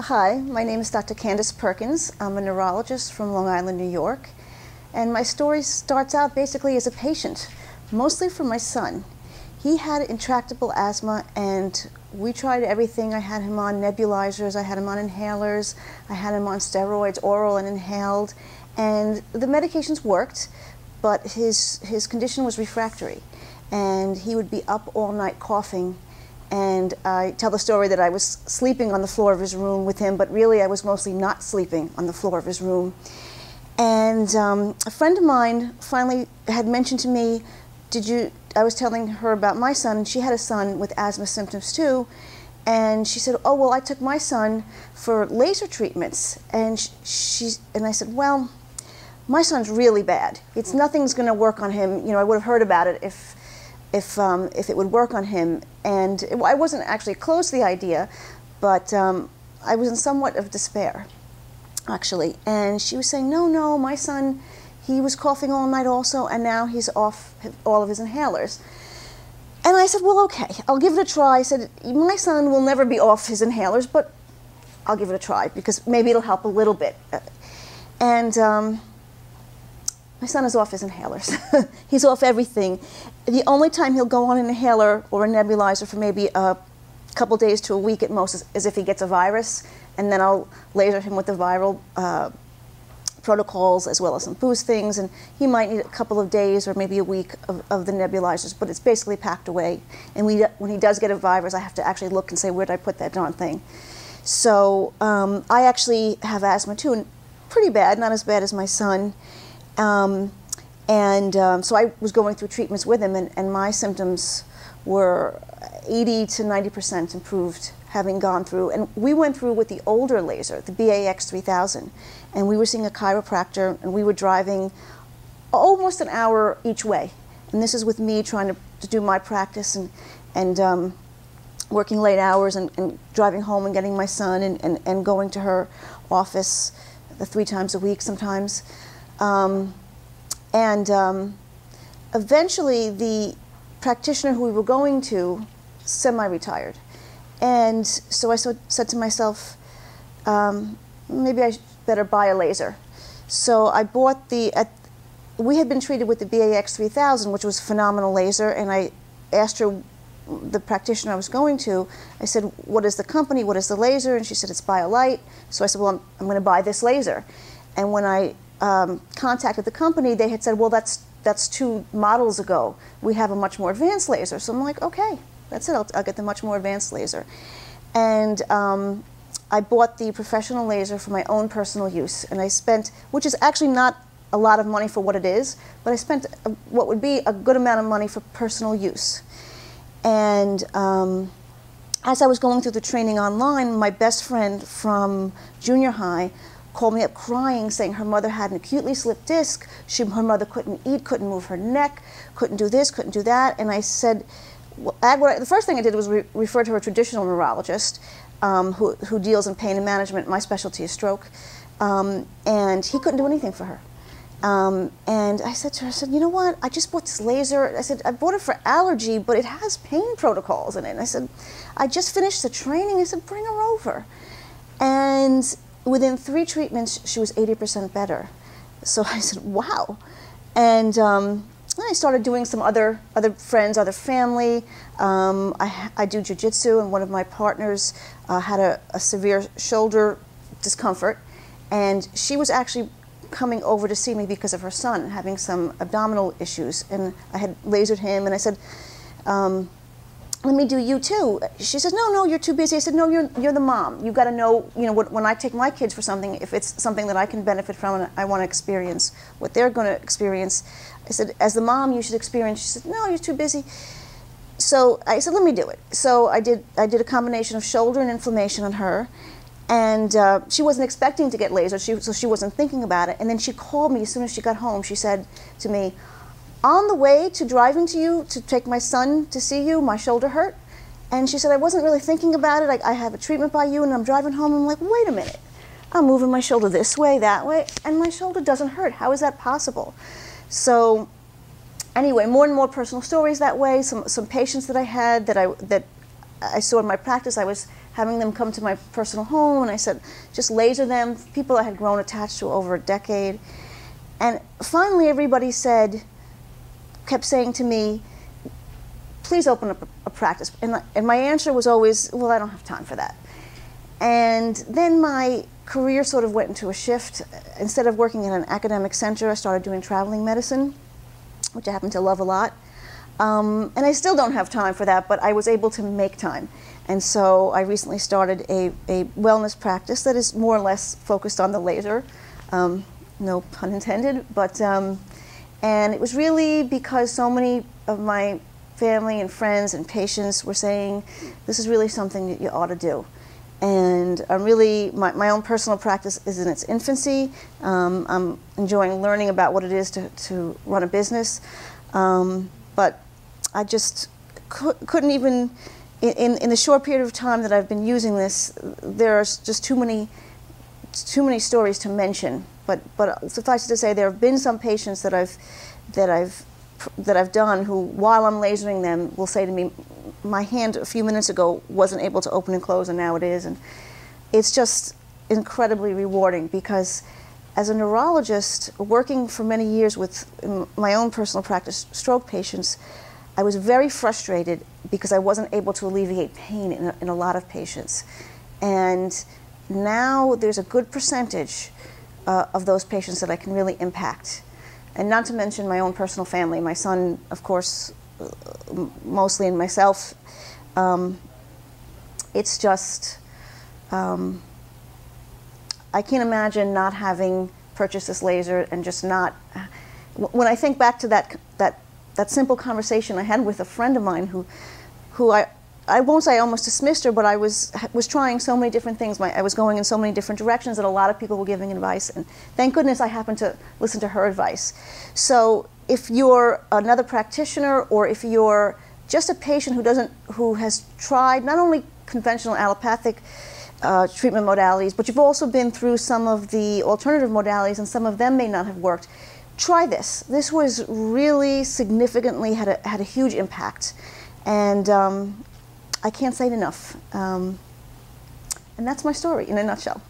Hi, my name is Dr. Candice Perkins. I'm a neurologist from Long Island, New York. And my story starts out basically as a patient, mostly for my son. He had intractable asthma, and we tried everything. I had him on nebulizers, I had him on inhalers, I had him on steroids, oral and inhaled, and the medications worked, but his condition was refractory, and he would be up all night coughing. And I tell the story that I was sleeping on the floor of his room with him, but really I was mostly not sleeping on the floor of his room. And a friend of mine finally had mentioned to me, I was telling her about my son, and she had a son with asthma symptoms too, and she said, oh, well, I took my son for laser treatments. And I said, well, my son's really bad. Nothing's going to work on him. You know, I would have heard about it if it would work on him. And I wasn't actually close to the idea, but I was in somewhat of despair, actually. And she was saying, no, no, my son, he was coughing all night also, and now he's off all of his inhalers. And I said, well, okay, I'll give it a try. I said, my son will never be off his inhalers, but I'll give it a try, because maybe it'll help a little bit. And my son is off his inhalers. He's off everything. The only time he'll go on an inhaler or a nebulizer for maybe a couple days to a week at most is if he gets a virus, and then I'll laser him with the viral protocols as well as some boost things, and he might need a couple of days or maybe a week of the nebulizers, but it's basically packed away. And when he does get a virus, I have to actually look and say, where did I put that darn thing? So I actually have asthma too, and pretty bad, not as bad as my son. So I was going through treatments with him, and my symptoms were 80 to 90% improved, having gone through. And we went through with the older laser, the BAX 3000, and we were seeing a chiropractor, and we were driving almost an hour each way. And this is with me trying to do my practice and working late hours and driving home and getting my son and going to her office 3 times a week sometimes. Eventually the practitioner who we were going to semi-retired. And so I said to myself, maybe I better buy a laser. So I bought we had been treated with the BAX 3000, which was a phenomenal laser, and I asked her, the practitioner I was going to, I said, what is the company, what is the laser? And she said, it's BioLight. So I said, well, I'm going to buy this laser. And when I contacted the company, they had said, well, that's 2 models ago. We have a much more advanced laser. So I'm like, okay, that's it. I'll get the much more advanced laser. And I bought the professional laser for my own personal use, and I spent, which is actually not a lot of money for what it is, but I spent what would be a good amount of money for personal use. And as I was going through the training online, my best friend from junior high called me up crying, saying her mother had an acutely slipped disc. Her mother couldn't eat, couldn't move her neck, couldn't do this, couldn't do that. And I said, well, the first thing I did was refer to her traditional neurologist who deals in pain and management. My specialty is stroke. And he couldn't do anything for her. And I said to her, you know what, I just bought this laser. I said, I bought it for allergy, but it has pain protocols in it. And I said, I just finished the training. I said, bring her over. And within 3 treatments, she was 80% better. So I said, wow. And I started doing some other friends, other family. I do jiu-jitsu, and one of my partners had a severe shoulder discomfort. And she was actually coming over to see me because of her son having some abdominal issues. And I had lasered him, and I said, let me do you too. She says, no, you're too busy. I said, no, you're the mom. You've got to know, when I take my kids for something, if it's something that I can benefit from and I want to experience what they're going to experience. I said, as the mom, you should experience. She said, no, you're too busy. So I said, let me do it. So I did a combination of shoulder and inflammation on her, and she wasn't expecting to get lasered, so she wasn't thinking about it. And then she called me as soon as she got home. She said to me, on the way to driving to you to take my son to see you, my shoulder hurt. And she said, I wasn't really thinking about it. I have a treatment by you, and I'm driving home. I'm like, wait a minute. I'm moving my shoulder this way, that way, and my shoulder doesn't hurt. How is that possible? So anyway, more and more personal stories that way. Some patients that I had that I saw in my practice. I was having them come to my personal home, and I said, just laser them, people I had grown attached to over a decade. And finally everybody kept saying to me, please open up a practice. And my answer was always, well, I don't have time for that. And then my career sort of went into a shift. Instead of working in an academic center, I started doing traveling medicine, which I happen to love a lot. And I still don't have time for that, but I was able to make time. And so I recently started a wellness practice that is more or less focused on the laser, no pun intended. But and it was really because so many of my family and friends and patients were saying, this is really something that you ought to do. And I'm really, my own personal practice is in its infancy. I'm enjoying learning about what it is to run a business. But I just couldn't even, in the short period of time that I've been using this, there's just too many stories to mention. But suffice it to say, there have been some patients that I've done who, while I'm lasering them, will say to me, my hand a few minutes ago wasn't able to open and close, and now it is. And it's just incredibly rewarding, because as a neurologist, working for many years with my own personal practice stroke patients, I was very frustrated because I wasn't able to alleviate pain in a lot of patients. And now there's a good percentage of those patients that I can really impact. And not to mention my own personal family, my son, of course, mostly, and myself. It's just, I can't imagine not having purchased this laser and just not, when I think back to that simple conversation I had with a friend of mine who I won't say I almost dismissed her, but I was trying so many different things. I was going in so many different directions that a lot of people were giving advice, and thank goodness I happened to listen to her advice. So if you're another practitioner, or if you're just a patient who has tried not only conventional allopathic treatment modalities, but you've also been through some of the alternative modalities, and some of them may not have worked, try this. This was really significantly had a huge impact, and I can't say it enough. And that's my story in a nutshell.